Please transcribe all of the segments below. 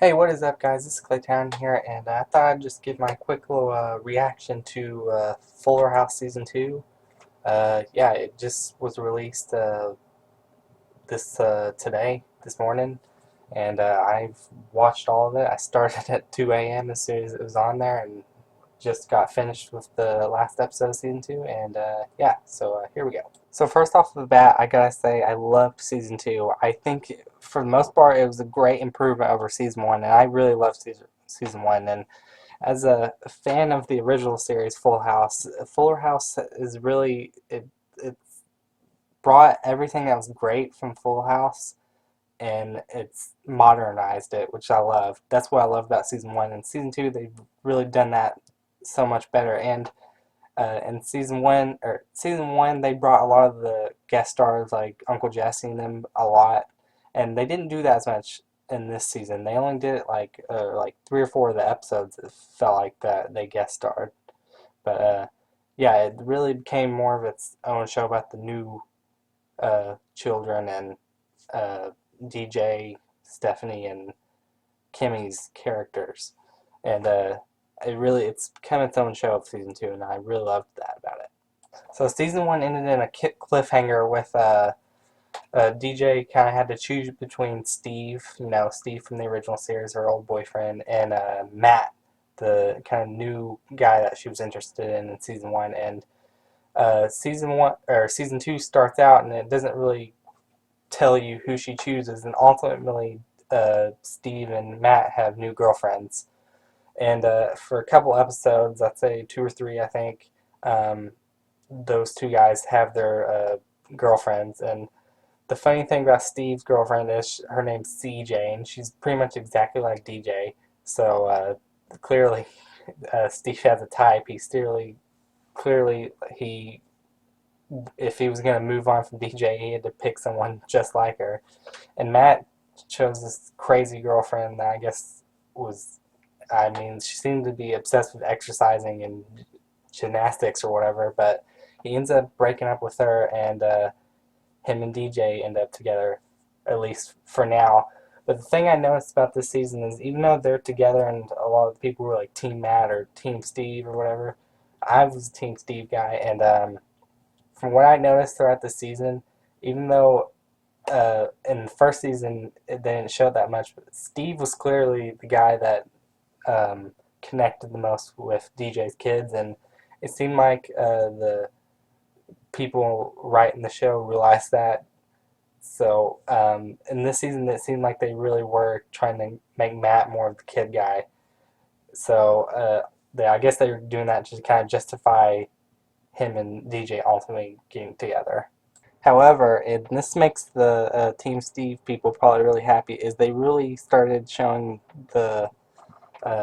Hey, what is up, guys? This is Claytown here, and I thought I'd just give my quick little reaction to Fuller House Season 2. Yeah, it just was released this morning, and I've watched all of it. I started at 2 a.m. as soon as it was on there, and just got finished with the last episode of Season 2, and yeah, so here we go. So first off the bat, I gotta say I loved Season 2. I think for the most part it was a great improvement over Season 1, and I really loved Season 1. And as a fan of the original series, Fuller House is really it brought everything that was great from Full House and it's modernized it, which I love. That's what I love about Season 1. And Season 2, they've really done that so much better. And in season one, they brought a lot of the guest stars like Uncle Jesse and them a lot, and they didn't do that as much in this season. They only did it like 3 or 4 of the episodes. It felt like that they guest starred, but yeah, it really became more of its own show about the new children and uh, DJ, Stephanie, and Kimmy's characters, and it's become its own show of season 2, and I really loved that about it. So season 1 ended in a cliffhanger with DJ kind of had to choose between Steve, Steve from the original series, her old boyfriend, and Matt, the kind of new guy that she was interested in season 1. And season 2 starts out, and it doesn't really tell you who she chooses, and ultimately Steve and Matt have new girlfriends. And for a couple episodes, I'd say 2 or 3, I think, um, those two guys have their girlfriends. And the funny thing about Steve's girlfriend is her name's CJ, and she's pretty much exactly like DJ. So clearly, Steve has a type. Clearly, if he was going to move on from DJ, he had to pick someone just like her. And Matt chose this crazy girlfriend that I guess she seemed to be obsessed with exercising and gymnastics or whatever, but he ends up breaking up with her, and him and DJ end up together, at least for now. But the thing I noticed about this season is even though they're together and a lot of people were like Team Matt or Team Steve or whatever, I was a Team Steve guy, and from what I noticed throughout the season, even though in the first season they didn't show that much, but Steve was clearly the guy that connected the most with DJ's kids, and it seemed like the people writing the show realized that. So in this season, it seemed like they really were trying to make Matt more of the kid guy. So I guess they were doing that to kind of justify him and DJ ultimately getting together. However, and this makes the Team Steve people probably really happy, is they really started showing the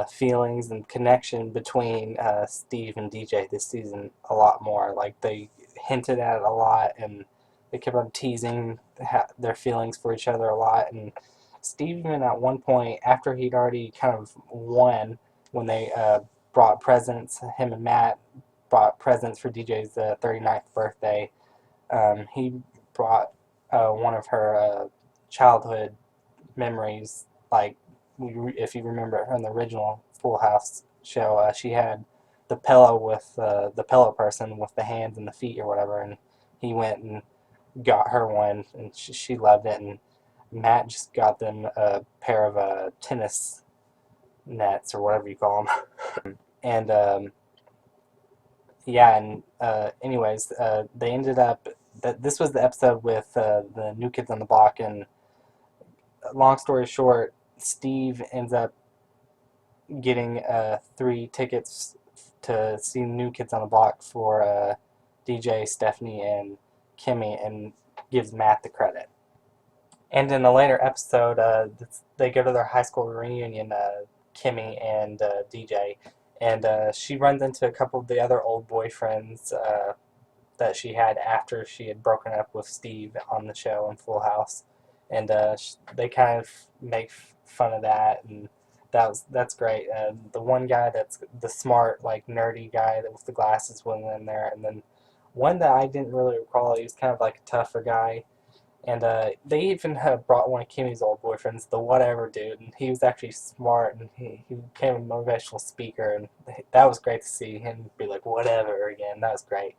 feelings and connection between Steve and DJ this season a lot more. Like they hinted at it a lot, and they kept on teasing their feelings for each other a lot. And Steve, even at one point, after he'd already kind of won, when they brought presents, him and Matt brought presents for DJ's 39th birthday. He brought one of her childhood memories, like if you remember in the original Full House show, she had the pillow with the pillow person with the hands and the feet or whatever, and he went and got her one, and she loved it. And Matt just got them a pair of tennis nets or whatever you call them, and yeah, and anyways, they ended up that this was the episode with the New Kids on the Block, and long story short, Steve ends up getting 3 tickets to see New Kids on the Block for DJ, Stephanie, and Kimmy, and gives Matt the credit. And in a later episode, they go to their high school reunion, Kimmy and DJ, and she runs into a couple of the other old boyfriends that she had after she had broken up with Steve on the show in Full House, and they kind of make fun of that, and that's great. The one guy that's the smart, like nerdy guy that with the glasses was in there, and then one that I didn't really recall. He was kind of like a tougher guy, And they even brought one of Kimmy's old boyfriends, the whatever dude, and he was actually smart, and he became a motivational speaker, and that was great to see him be like whatever again. That was great.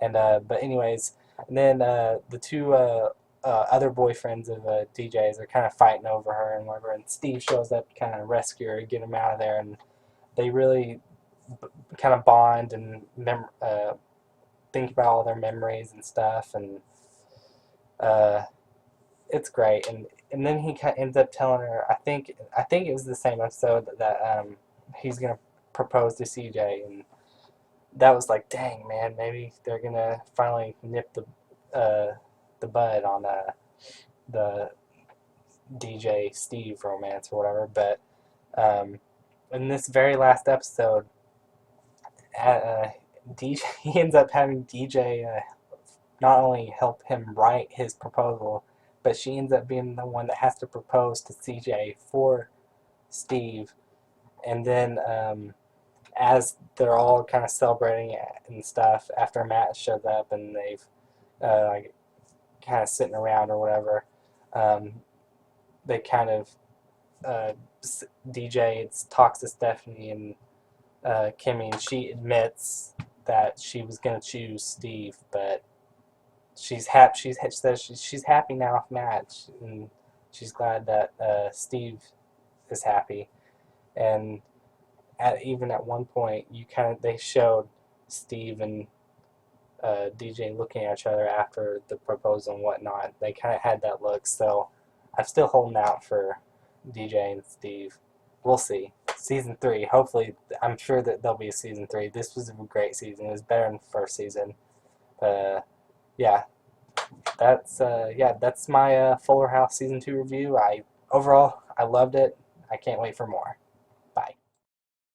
And but anyways, and then the two other boyfriends of DJs are kind of fighting over her and whatever, and Steve shows up to kind of rescue her, get him out of there, and they really kind of bond and think about all their memories and stuff, and uh, it's great. And then he kind of ends up telling her, I think it was the same episode that he's gonna propose to CJ, and that was like, dang man, maybe they're gonna finally nip the bud on the DJ Steve romance or whatever. But in this very last episode, DJ he ends up having DJ not only help him write his proposal, but she ends up being the one that has to propose to CJ for Steve. And then as they're all kind of celebrating and stuff, after Matt shows up and they've like kind of sitting around or whatever, they kind of uh, DJ talks to Stephanie and Kimmy, and she admits that she was gonna choose Steve, but she's happy. She says she's happy now with Matt, and she's glad that Steve is happy. And even at one point, they showed Steve and DJ looking at each other after the proposal and whatnot. They kind of had that look. So I'm still holding out for DJ and Steve. We'll see. Season 3. Hopefully, I'm sure that there'll be a season 3. This was a great season. It was better than the first season. Yeah, that's my Fuller House season 2 review. Overall I loved it. I can't wait for more.